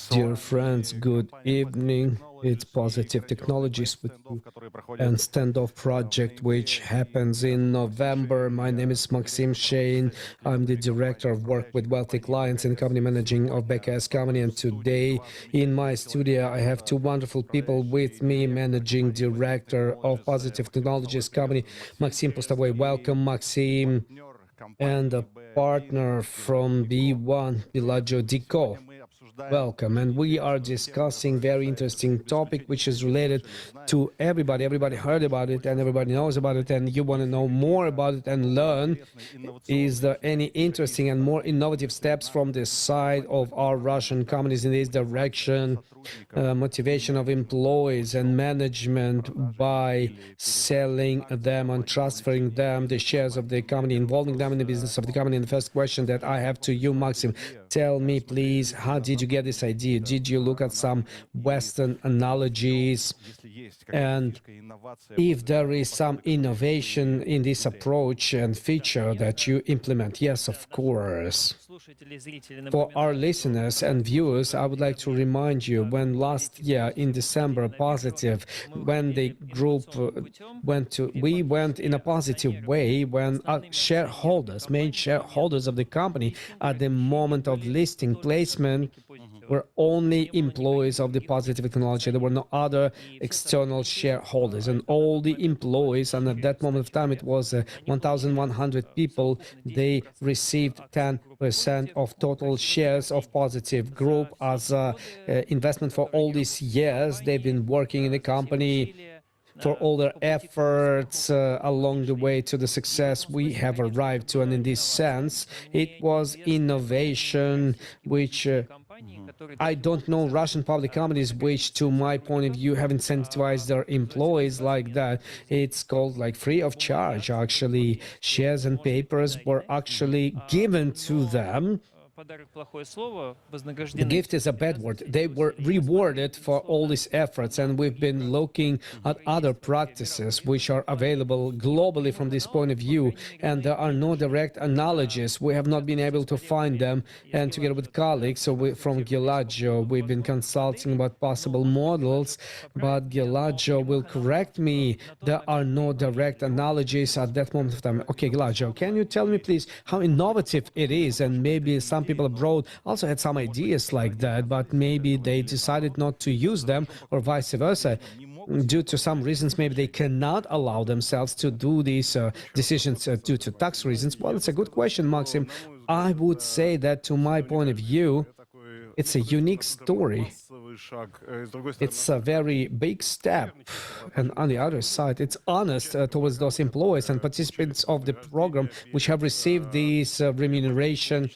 Dear friends, good evening. It's Positive Technologies with you and Standoff Project, which happens in November. My name is Maxim Shane. I'm the Director of Work with Wealthy Clients and Company Managing of BKS Company. And today in my studio, I have two wonderful people with me, Managing Director of Positive Technologies Company, Maxim Postavoy. Welcome, Maxim. And a partner from B1, Bilaggio Dico. Welcome, and we are discussing very interesting topic which is related to everybody. Everybody heard about it and everybody knows about it, and you want to know more about it and learn. Is there any interesting and more innovative steps from the side of our Russian companies in this direction? Motivation of employees and management by selling them and transferring them the shares of the company, involving them in the business of the company. And the first question that I have to you, Maxim, tell me please, how did you get this idea? Did you look at some Western analogies? And if there is some innovation in this approach and feature that you implement? Yes, of course. For our listeners and viewers, I would like to remind you, when last year in December, Positive, when the group we went in a positive way when our shareholders, main shareholders of the company at the moment of listing placement, were only employees of the Positive Technology. There were no other external shareholders, and all the employees, and at that moment of time it was 1,100 people, they received 10% of total shares of Positive Group as investment for all these years. They've been working in the company for all their efforts along the way to the success we have arrived to. And in this sense, it was innovation which I don't know Russian public companies which, to my point of view, have incentivized their employees like that. It's called like free of charge, actually. Shares and papers were actually given to them. The gift is a bad word. They were rewarded for all these efforts, and we've been looking at other practices which are available globally from this point of view, and there are no direct analogies. We have not been able to find them, and together with colleagues from Gilaggio, we've been consulting about possible models, but Gilaggio will correct me. There are no direct analogies at that moment of time. Okay, Gilaggio, can you tell me please how innovative it is? And maybe some people abroad also had some ideas like that, but maybe they decided not to use them, or vice versa. Due to some reasons, maybe they cannot allow themselves to do these decisions due to tax reasons. Well, it's a good question, Maxim. I would say that, to my point of view, it's a unique story. It's a very big step, and on the other side, it's honest towards those employees and participants of the program which have received this remuneration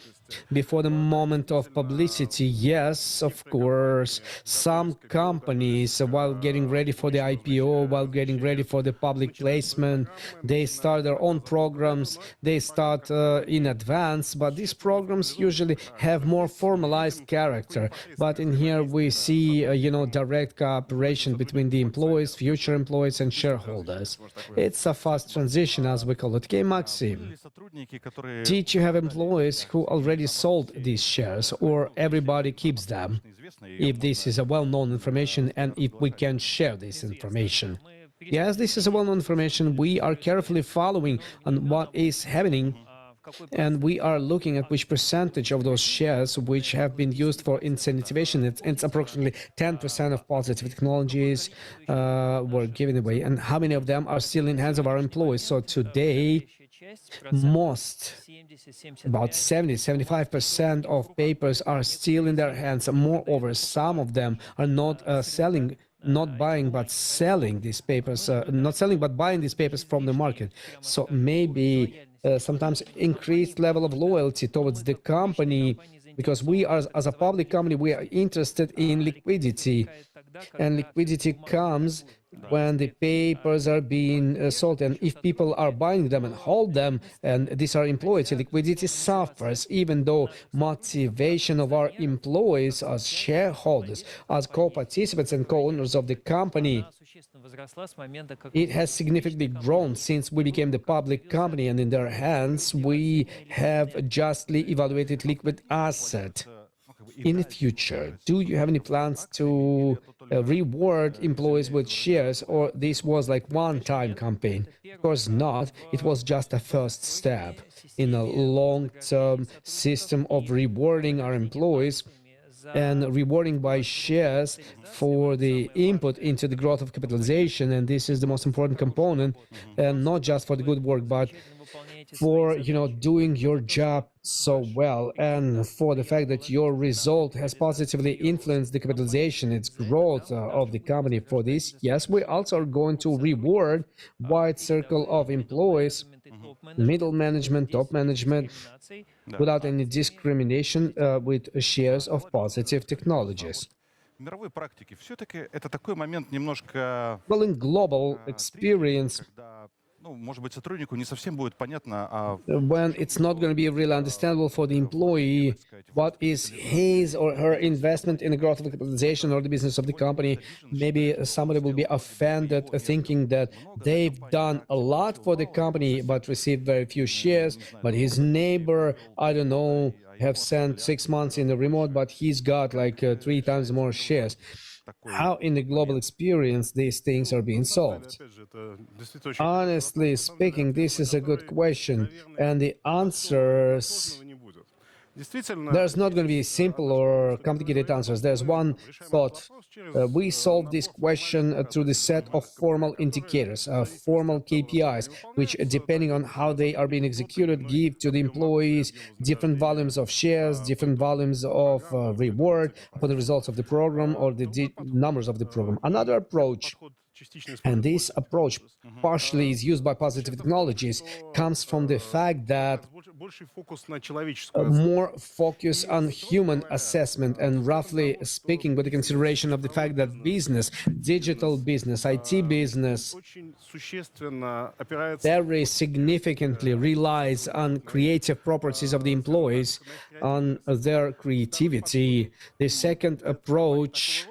before the moment of publicity. Yes, of course, some companies, while getting ready for the IPO, while getting ready for the public placement, they start their own programs, they start in advance, but these programs usually have more formalized character. But in here we see, direct cooperation between the employees, future employees, and shareholders. It's a fast transition, as we call it. Okay, Maxim, did you have employees who already sold these shares, or everybody keeps them? If this is a well-known information, and if we can share this information. Yes, this is a well-known information. We are carefully following on what is happening, and we are looking at which percentage of those shares which have been used for incentivization. It's approximately 10% of Positive Technologies were given away, and how many of them are still in hands of our employees. So today, about 70-75% of papers are still in their hands. Moreover, some of them are not not buying but selling these papers, not selling but buying these papers from the market. So maybe sometimes increased level of loyalty towards the company, because we are, as a public company, we are interested in liquidity, and liquidity comes when the papers are being sold. And if people are buying them and hold them, and these are employees, liquidity suffers, even though motivation of our employees as shareholders, as co-participants and co-owners of the company, it has significantly grown since we became the public company, and in their hands we have justly evaluated liquid asset. in the future, do you have any plans to reward employees with shares, or this was like one-time campaign? Of course not. It was just a first step in a long-term system of rewarding our employees and rewarding by shares for the input into the growth of capitalization. And this is the most important component, and not just for the good work, but for doing your job so well, and for the fact that your result has positively influenced the capitalization, its growth of the company. For this, yes, we also are going to reward wide circle of employees, middle management, top management, without any discrimination, with shares of positive technologies. Well, in global experience, when it's not going to be really understandable for the employee what is his or her investment in the growth of the capitalization or the business of the company, maybe somebody will be offended thinking that they've done a lot for the company but received very few shares, but his neighbor, I don't know, have sent 6 months in the remote, but he's got like 3 times more shares. How in the global experience these things are being solved? Honestly speaking, this is a good question, and the answers, there's not going to be simple or complicated answers. There's one thought. We solve this question through the set of formal indicators, formal KPIs, which, depending on how they are being executed, give to the employees different volumes of shares, different volumes of reward upon the results of the program or the numbers of the program. Another approach, and this approach partially is used by positive technologies, comes from the fact that more focus on human assessment, and roughly speaking, with the consideration of the fact that business, digital business, IT business, very significantly relies on creative properties of the employees, on their creativity. The second approach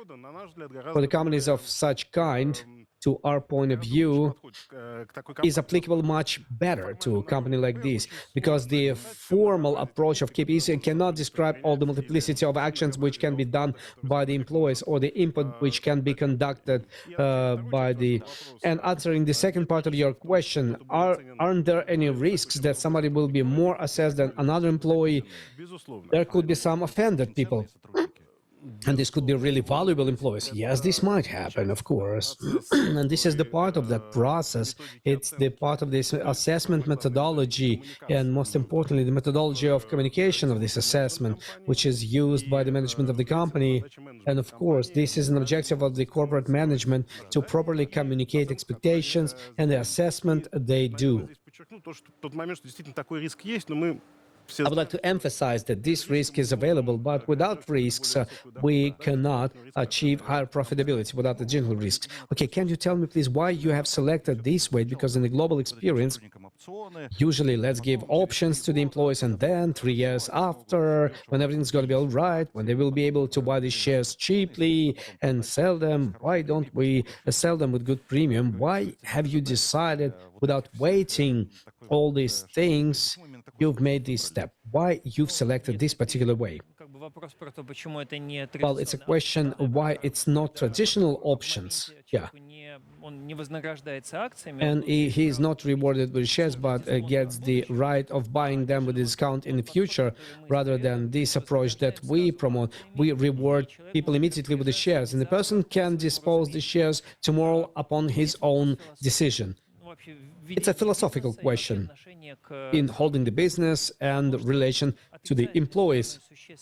for the companies of such kind, to our point of view, is applicable much better to a company like this, because the formal approach of KPIs cannot describe all the multiplicity of actions which can be done by the employees, or the input which can be conducted by the... And answering the second part of your question, aren't there any risks that somebody will be more assessed than another employee? There could be some offended people. And this could be really valuable employees. Yes, this might happen, of course. And this is the part of that process. It's the part of this assessment methodology, and most importantly, the methodology of communication of this assessment, which is used by the management of the company. And of course, this is an objective of the corporate management, to properly communicate expectations and the assessment they do. I would like to emphasize that this risk is available, but without risks, we cannot achieve higher profitability without the general risks. Okay, can you tell me, please, why you have selected this way? Because in the global experience, usually let's give options to the employees, and then 3 years after, when everything's going to be all right, when they will be able to buy the shares cheaply and sell them, why don't we sell them with good premium? Why have you decided, without waiting all these things, you've made this step? Why you've selected this particular way? Well, it's a question why it's not traditional options. Yeah. And he is not rewarded with shares, but gets the right of buying them with a discount in the future, rather than this approach that we promote. We reward people immediately with the shares, and the person can dispose the shares tomorrow upon his own decision. It's a philosophical question in holding the business and relation to the employees,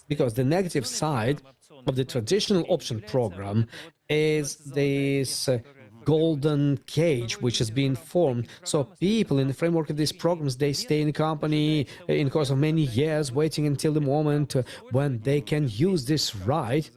because the negative side of the traditional option program is this golden cage which has been formed. So people in the framework of these programs, they stay in the company in the course of many years, waiting until the moment when they can use this right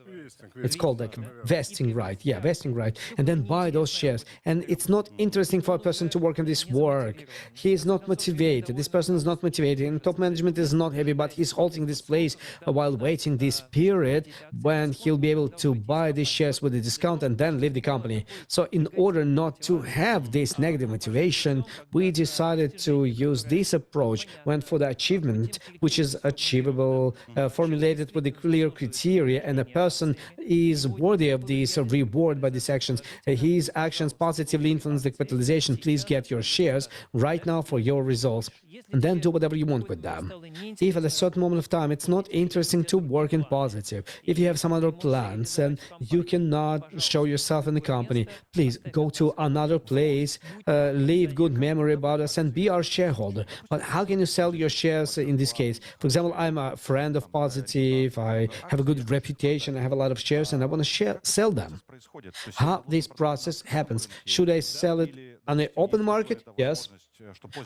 It's called like vesting right. Yeah, vesting right. And then buy those shares. And it's not interesting for a person to work in this work. He is not motivated. This person is not motivated. And top management is not happy, but he's holding this place while waiting this period when he'll be able to buy these shares with a discount and then leave the company. So in order not to have this negative motivation, we decided to use this approach, went for the achievement, which is achievable, formulated with the clear criteria, and a person is worthy of this reward by these actions. His actions positively influence the capitalization. Please get your shares right now for your results, and then do whatever you want with them. If at a certain moment of time it's not interesting to work in positive, if you have some other plans and you cannot show yourself in the company, please go to another place, leave good memory about us, and be our shareholder. But how can you sell your shares in this case? For example, I'm a friend of Positive, I have a good reputation, I have a lot of shares, and I want to sell them. How this process happens? Should I sell it on the open market? Yes.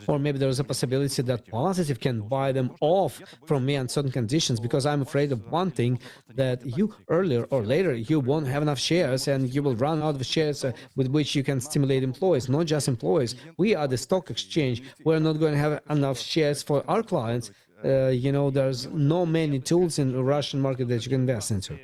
Or maybe there is a possibility that Positive can buy them off from me on certain conditions, because I'm afraid of one thing, that you earlier or later you won't have enough shares and you will run out of shares with which you can stimulate employees. Not just employees. We are the stock exchange. We're not going to have enough shares for our clients. There's no many tools in the Russian market that you can invest into.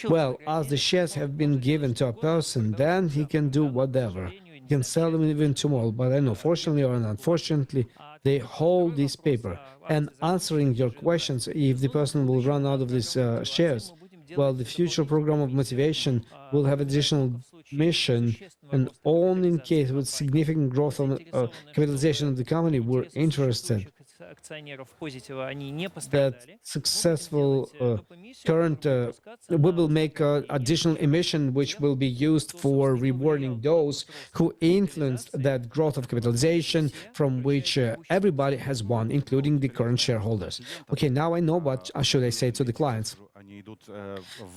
Well, as the shares have been given to a person, then he can do whatever. He can sell them even tomorrow, but I know, fortunately or unfortunately, they hold this paper. And answering your questions, if the person will run out of these shares, well, the future program of motivation will have additional mission, and only in case with significant growth on capitalization of the company, we're interested that successful current we will make additional emission which will be used for rewarding those who influenced that growth of capitalization from which everybody has won, including the current shareholders. Okay, now I know what should I say to the clients.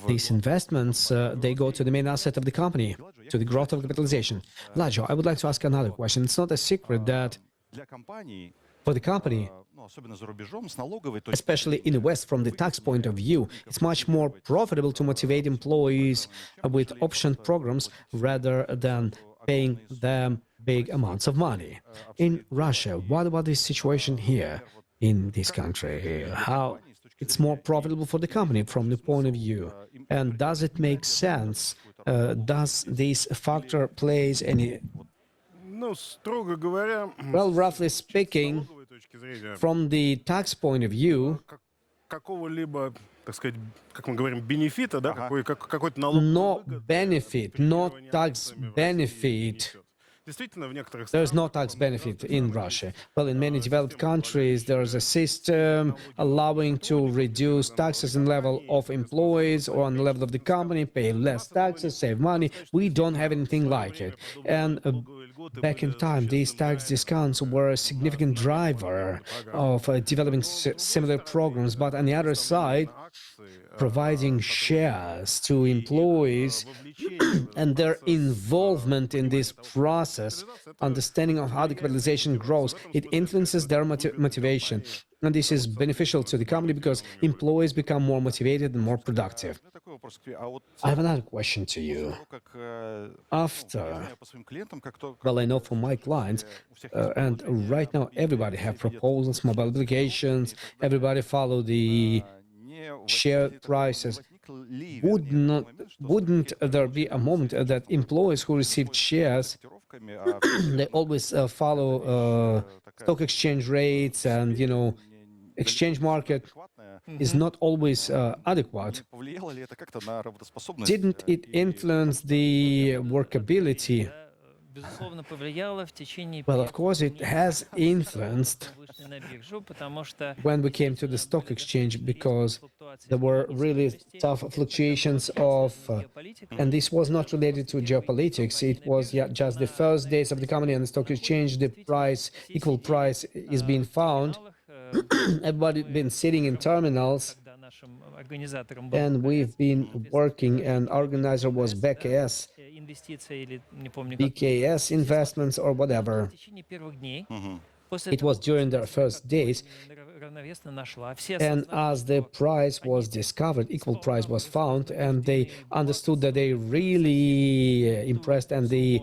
These investments, they go to the main asset of the company, to the growth of capitalization. Lajo, I would like to ask another question. It's not a secret that for the company, especially in the West, from the tax point of view, it's much more profitable to motivate employees with option programs rather than paying them big amounts of money. In Russia, what about this situation here in this country? How it's more profitable for the company from the point of view? And does it make sense? Does this factor plays any... Well, roughly speaking, from the tax point of view, no benefit, no tax benefit. There's no tax benefit in Russia. Well, in many developed countries, there's a system allowing to reduce taxes in level of employees or on the level of the company, pay less taxes, save money. We don't have anything like it. And back in time, these tax discounts were a significant driver of developing similar programs. But on the other side, providing shares to employees and their involvement in this process, understanding of how the capitalization grows, it influences their motivation. And this is beneficial to the company because employees become more motivated and more productive. I have another question to you. Well, I know from my clients, and right now everybody have proposals, mobile applications, everybody follow the share prices. Wouldn't there be a moment that employees who received shares, they always follow stock exchange rates, and exchange market is not always adequate? Didn't it influence the workability? Well, of course, it has influenced when we came to the stock exchange, because there were really tough fluctuations of, and this was not related to geopolitics. It was just the first days of the company and the stock exchange. The price, equal price, is being found. Everybody been sitting in terminals, and we've been working, and organizer was BKS Investments or whatever. It was during their first days, and as the price was discovered, equal price was found, and they understood that they really impressed, and the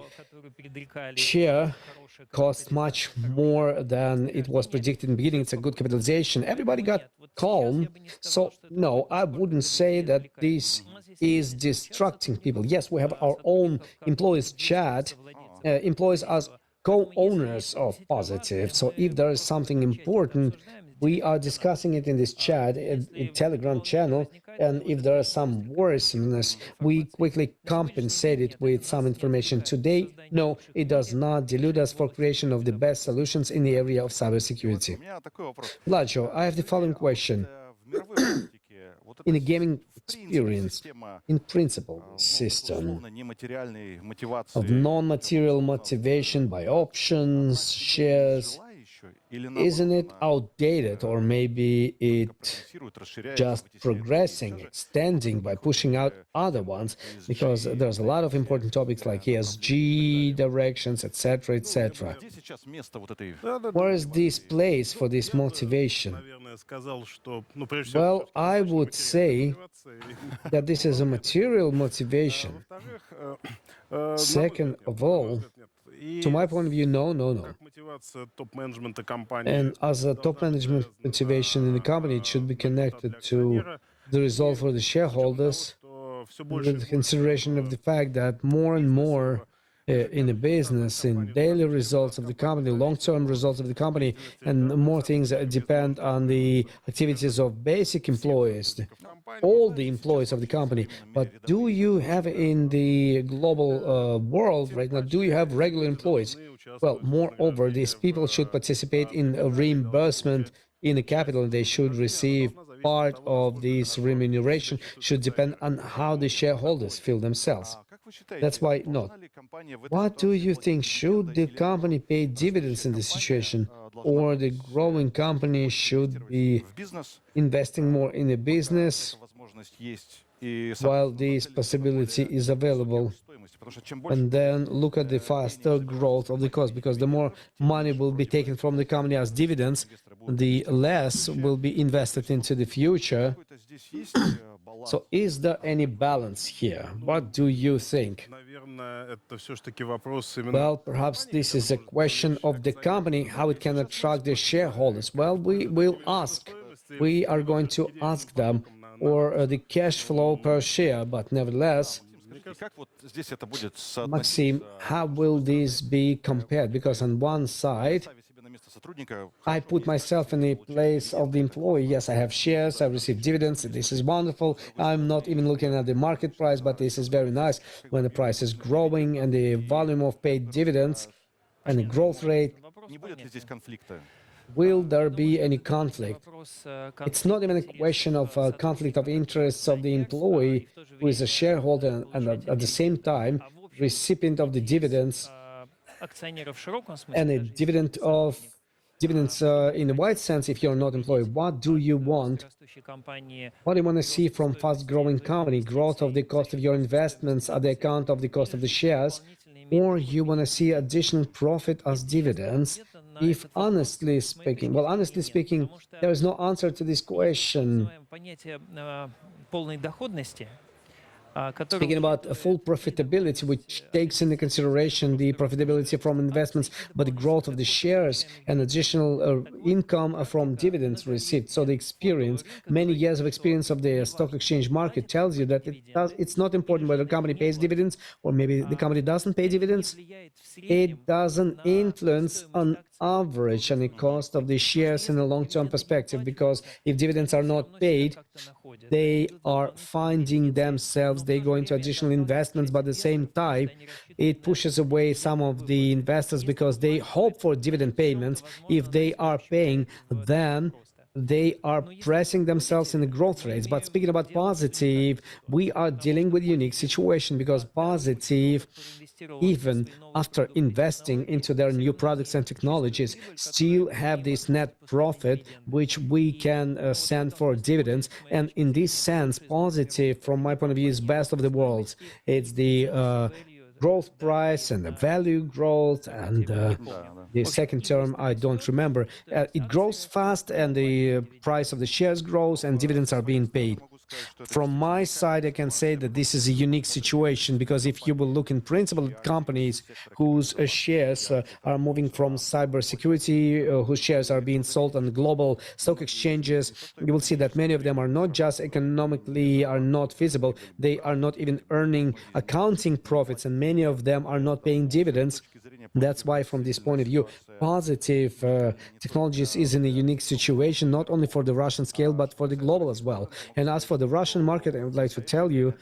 share cost much more than it was predicted in the beginning. It's a good capitalization. Everybody got calm. So no, I wouldn't say that this is distracting people. Yes, we have our own employees chat. Employees as co-owners of Positive. So if there is something important, we are discussing it in this chat, in Telegram channel, and if there are some worrisomeness, we quickly compensate it with some information. Today, no, it does not delude us for creation of the best solutions in the area of cybersecurity. Vlacho, I have the following question. In a gaming experience, in principle, system of non-material motivation by options, shares, isn't it outdated, or maybe it just progressing, extending by pushing out other ones, because there's a lot of important topics like ESG directions, etc., etc. Where is this place for this motivation? Well, I would say that this is a material motivation. Second of all, to my point of view, no. And as a top management motivation in the company, it should be connected to the result for the shareholders, with consideration of the fact that more and more in the business, in daily results of the company, long-term results of the company, and more things that depend on the activities of basic employees, all the employees of the company. But do you have in the global world right now, do you have regular employees? Well, moreover, these people should participate in a reimbursement in the capital, and they should receive part of this remuneration, should depend on how the shareholders feel themselves. That's why not. What do you think? Should the company pay dividends in this situation, or the growing company should be investing more in the business while this possibility is available? And then look at the faster growth of the cost, because the more money will be taken from the company as dividends, the less will be invested into the future. So is there any balance here? What do you think? Well, perhaps this is a question of the company, how it can attract the shareholders. Well, we will ask. We are going to ask them, or the cash flow per share, but nevertheless, Maxim, how will this be compared? Because on one side, I put myself in the place of the employee. Yes, I have shares, I receive dividends, this is wonderful. I'm not even looking at the market price, but this is very nice when the price is growing and the volume of paid dividends and the growth rate. Will there be any conflict? It's not even a question of conflict of interests of the employee who is a shareholder and at the same time recipient of the dividends, and a dividends in the wide sense. If you're not employed, what do you want? What do you want to see from fast-growing company? Growth of the cost of your investments at the account of the cost of the shares, or you want to see additional profit as dividends? If honestly speaking, there is no answer to this question. Speaking about a full profitability, which takes into consideration the profitability from investments, but the growth of the shares and additional income from dividends received. So the experience, many years of experience of the stock exchange market tells you that it's not important whether the company pays dividends or maybe the company doesn't pay dividends. It doesn't influence on average on the cost of the shares in a long-term perspective, because if dividends are not paid, they are finding themselves, they go into additional investments, but at the same time, it pushes away some of the investors because they hope for dividend payments. If they are paying, then they are pressing themselves in the growth rates. But speaking about Positive, we are dealing with a unique situation, because Positive, even after investing into their new products and technologies, still have this net profit which we can send for dividends. And in this sense, Positive, from my point of view, is best of the worlds. It's the growth price and the value growth, and The second term, I don't remember. It grows fast, and the price of the shares grows, and dividends are being paid. From my side, I can say that this is a unique situation, because if you will look in principle at companies whose shares are moving from cybersecurity, whose shares are being sold on global stock exchanges, you will see that many of them are not just economically are not feasible, they are not even earning accounting profits, and many of them are not paying dividends. That's why, from this point of view, Positive Technologies is in a unique situation, not only for the Russian scale, but for the global as well. And as for the Russian market, I would like to tell you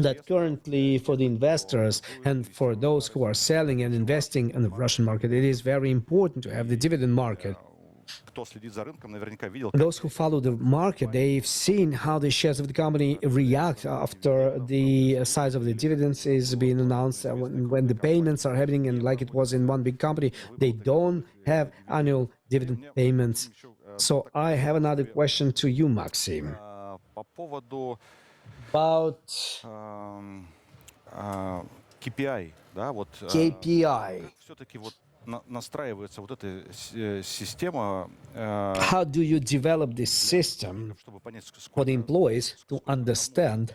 that currently, for the investors and for those who are selling and investing in the Russian market, it is very important to have the dividend market. Those who follow the market, they've seen how the shares of the company react after the size of the dividends is being announced, when the payments are happening, and like it was in one big company, they don't have annual dividend payments. So I have another question to you, Maxim. About KPI, да, вот KPI. все-таки вот настраивается вот эта система, How do you develop this system чтобы понять, for the employees to understand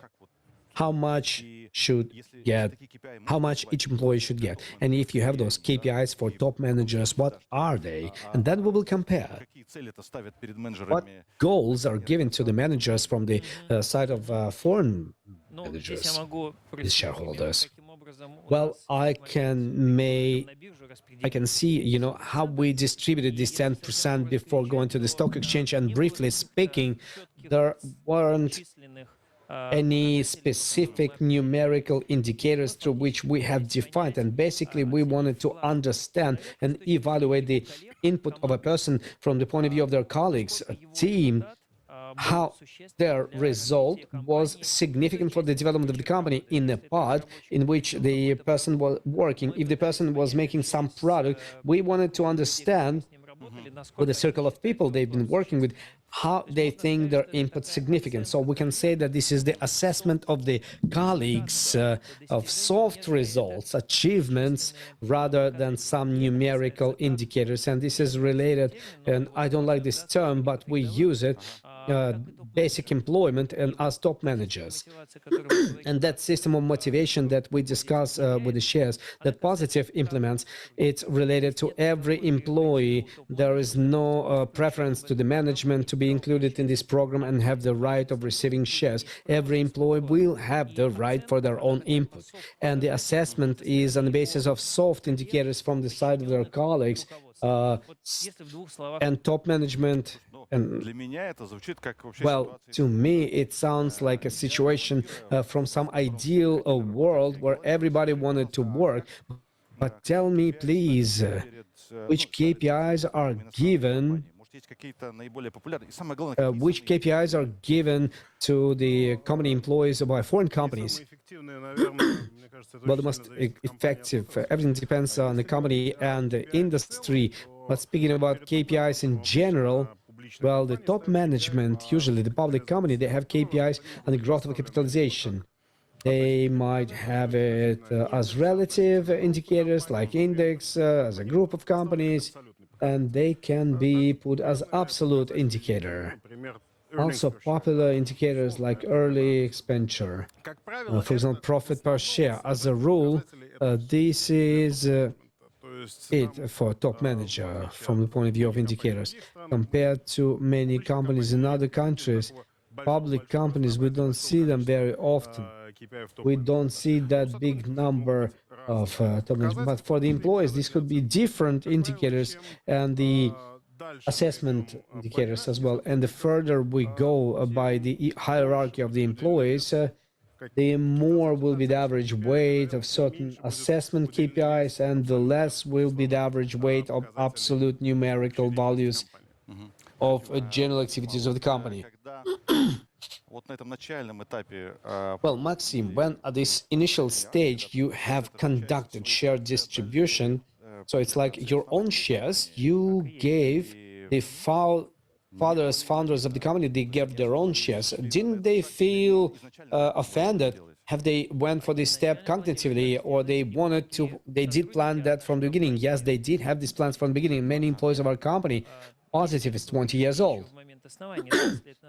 how much should get, how much each employee should get? And if you have those KPIs for top managers, what are they? And then we will compare. какие цели это ставят перед What менеджерами? goals are given to the managers from the side of foreign Ну, здесь я managers, могу the прояснить пример, shareholders? каким образом у Well, нас I мы can на биржу I распределили can see, you know, how we distributed this 10% before going to the stock exchange. And briefly speaking, there weren't численных any specific numerical indicators through which we have defined. And basically, we wanted to understand and evaluate the input of a person from the point of view of their colleagues, a team, how their result was significant for the development of the company in the part in which the person was working. If the person was making some product, we wanted to understand with the circle of people they've been working with, how they think their input significant. So we can say that this is the assessment of the colleagues of soft results, achievements, rather than some numerical indicators. And this is related, and I don't like this term, but we use it, basic employment and as top managers. And that system of motivation that we discuss with the shares that Positive implements, it's related to every employee. There is no preference to the management to be included in this program and have the right of receiving shares. Every employee will have the right for their own input. And the assessment is on the basis of soft indicators from the side of their colleagues, and top management. And Для меня это звучит как вообще well, to me, it sounds like a situation from some ideal world where everybody wanted to work. But tell me, please, which KPIs are given, может есть какие-то наиболее популярные. И самое главное, which KPIs are given to the company employees by foreign companies? Well, the most effective, everything depends on the company and the industry. But speaking about KPIs in general, well, the top management, usually the public company, they have KPIs on the growth of capitalization. They might have it as relative indicators like index, as a group of companies, and they can be put as absolute indicator. Also, popular indicators like early expenditure, for example, profit per share. As a rule, this is it for top manager from the point of view of indicators. Compared to many companies in other countries, public companies, we don't see them very often. We don't see that big number of top management. But for the employees, this could be different indicators and the assessment indicators as well. And the further we go by the hierarchy of the employees, the more will be the average weight of certain assessment KPIs, and the less will be the average weight of absolute numerical values of general activities of the company. вот на этом начальном этапе Well, Maxim, when at this initial stage you have conducted share distribution, so it's like your own shares, you gave the founders of the company, they gave their own shares. Didn't they feel offended have they went for this step cognitively, or they wanted to, they did plan that from the beginning? Yes, they did have these plans from the beginning. Many employees of our company, Positive is 20 years old.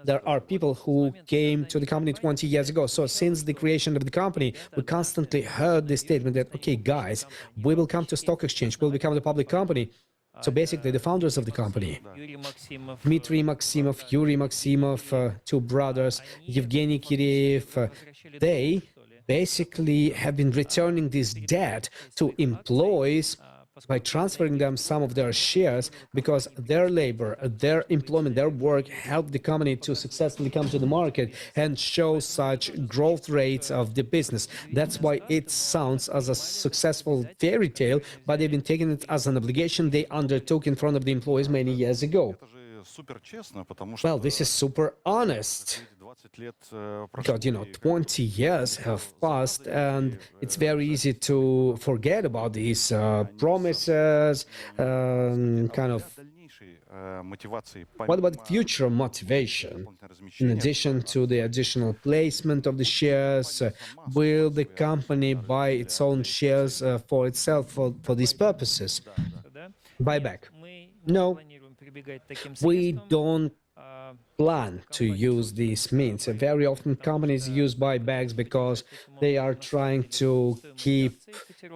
There are people who came to the company 20 years ago. So since the creation of the company, we constantly heard this statement that, okay, guys, we will come to stock exchange, we'll become the public company. So basically, the founders of the company, Dmitry Maximov, Yuri Maximov, two brothers, Evgeny Kiryev, they basically have been returning this debt to employees by transferring them some of their shares, because their labor, their employment, their work helped the company to successfully come to the market and show such growth rates of the business. That's why it sounds as a successful fairy tale, but they've been taking it as an obligation they undertook in front of the employees many years ago. Well, this is super honest, because, 20 years have passed, and it's very easy to forget about these promises, kind of. What about future motivation? In addition to the additional placement of the shares, will the company buy its own shares for itself for these purposes? Buyback? No, we don't plan to use these means. Very often companies use buybacks because they are trying to keep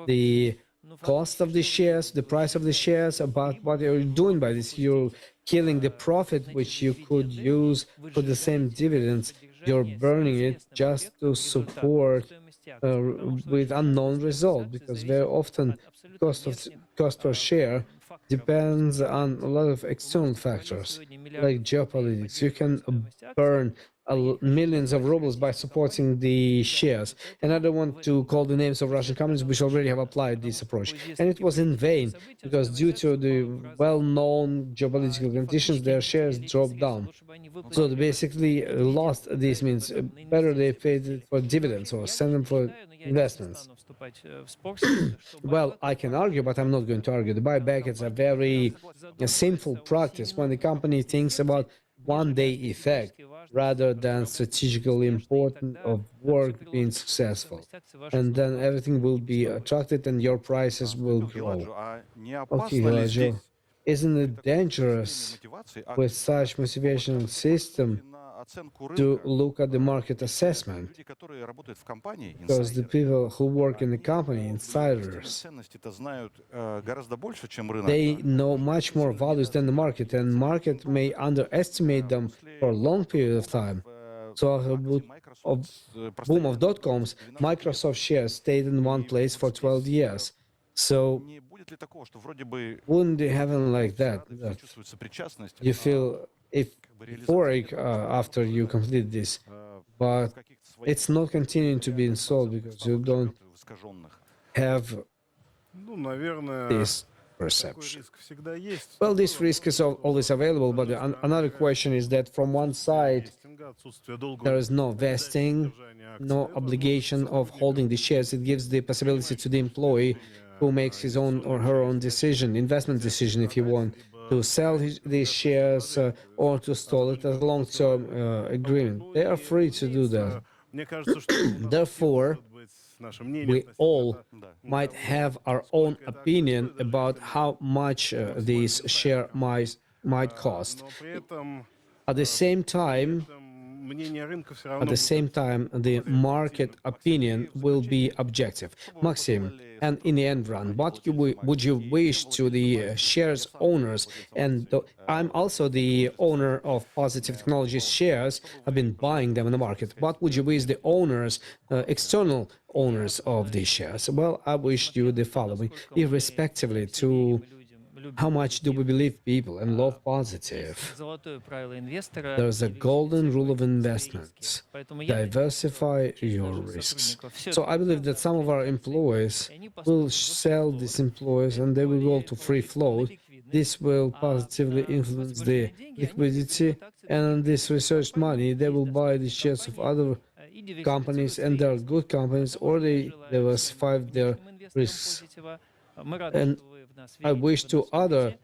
the cost of the shares, the price of the shares. But what you're doing by this, you're killing the profit which you could use for the same dividends. You're burning it just to support with unknown result, because very often cost per share depends on a lot of external factors like geopolitics. You can burn millions of rubles by supporting the shares. And I don't want to call the names of Russian companies which already have applied this approach. And it was in vain, because due to the well-known geopolitical conditions, their shares dropped down. So they basically lost. This means better they paid it for dividends or send them for investments. Well, I can argue, but I'm not going to argue. The buyback is a very sinful practice when the company thinks about one-day effect rather than strategically important of work being successful. And then everything will be attracted and your prices will grow. Okay, Elijah, isn't it dangerous with such motivation system to look at the market assessment? Because the people who work in the company, insiders, they know much more values than the market, and market may underestimate them for a long period of time. So after boom of dot-coms, Microsoft shares stayed in one place for 12 years. So wouldn't it happen like that you feel euphoric after you complete this, but it's not continuing to be installed because you don't have this perception? Well, this risk is always available, but another question is that from one side, there is no vesting, no obligation of holding the shares. It gives the possibility to the employee who makes his own or her own decision, investment decision, if you want, to sell these shares or to stall it as a long-term agreement. They are free to do that. Therefore, we all might have our own opinion about how much this share might cost. At the same time, the market opinion will be objective. Maxim, and in the end run, what would you wish to the shares owners? And I'm also the owner of Positive Technologies shares. I've been buying them in the market. What would you wish the owners, external owners of these shares? Well, I wish you the following, irrespectively to how much do we believe people and love Positive? There's a golden rule of investments. Diversify your risks. So I believe that some of our employees will sell these employees and they will go to free float. This will positively influence the liquidity, and this research money, they will buy the shares of other companies, and they're good companies, or they diversify their risks. And I wish to other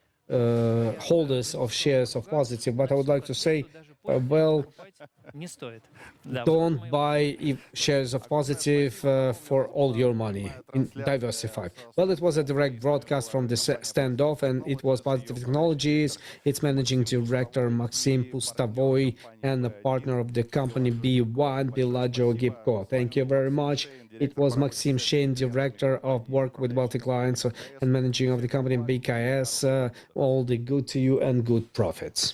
holders of shares of Positive, but I would like to say well, Не стоит. Да, don't buy shares of Positive for all your money. Diversify. Well, it was a direct broadcast from the standoff, and it was Positive Technologies, its managing director Maxim Pustavoy, and a partner of the company B1, Bellagio Gibco. Thank you very much. It was Maxim Shane, director of work with Baltic Clients and managing of the company BKS. All the good to you and good profits.